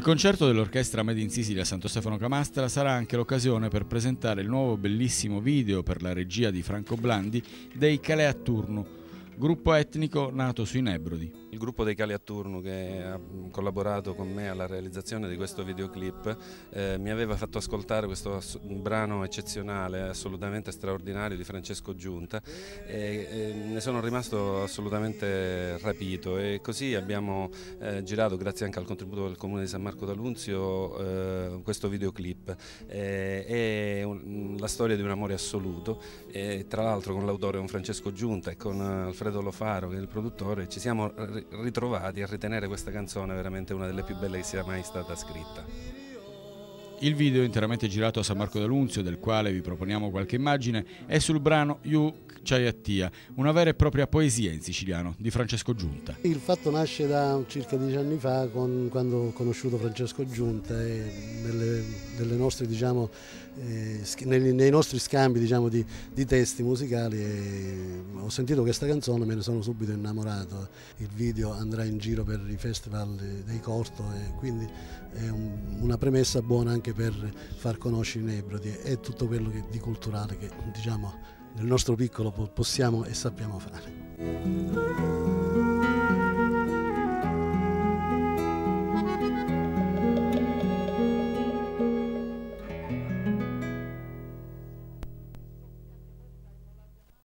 Il concerto dell'orchestra Made in Sicilia Santo Stefano Camastra sarà anche l'occasione per presentare il nuovo bellissimo video per la regia di Franco Blandi dei Calais a Turnu, gruppo etnico nato sui Nebrodi. Il gruppo dei Calais a Turnu, che ha collaborato con me alla realizzazione di questo videoclip, mi aveva fatto ascoltare questo brano eccezionale, assolutamente straordinario di Francesco Giunta, e ne sono rimasto assolutamente rapito, e così abbiamo girato, grazie anche al contributo del Comune di San Marco d'Alunzio, questo videoclip. È la storia di un amore assoluto, e tra l'altro con l'autore, con Francesco Giunta, e con Alfredo Lofaro, che è il produttore, ci siamo ritrovati a ritenere questa canzone veramente una delle più belle che sia mai stata scritta. Il video, interamente girato a San Marco d'Alunzio, del quale vi proponiamo qualche immagine, è sul brano Yu Chayattia, una vera e propria poesia in siciliano di Francesco Giunta. Il fatto nasce da circa 10 anni fa, quando ho conosciuto Francesco Giunta, e nei nostri scambi, diciamo, di testi musicali, ho sentito questa canzone e me ne sono subito innamorato. Il video andrà in giro per i festival dei Corto, e quindi è una premessa buona anche per far conoscere i Nebrodi e tutto quello di culturale che, diciamo, nel nostro piccolo possiamo e sappiamo fare.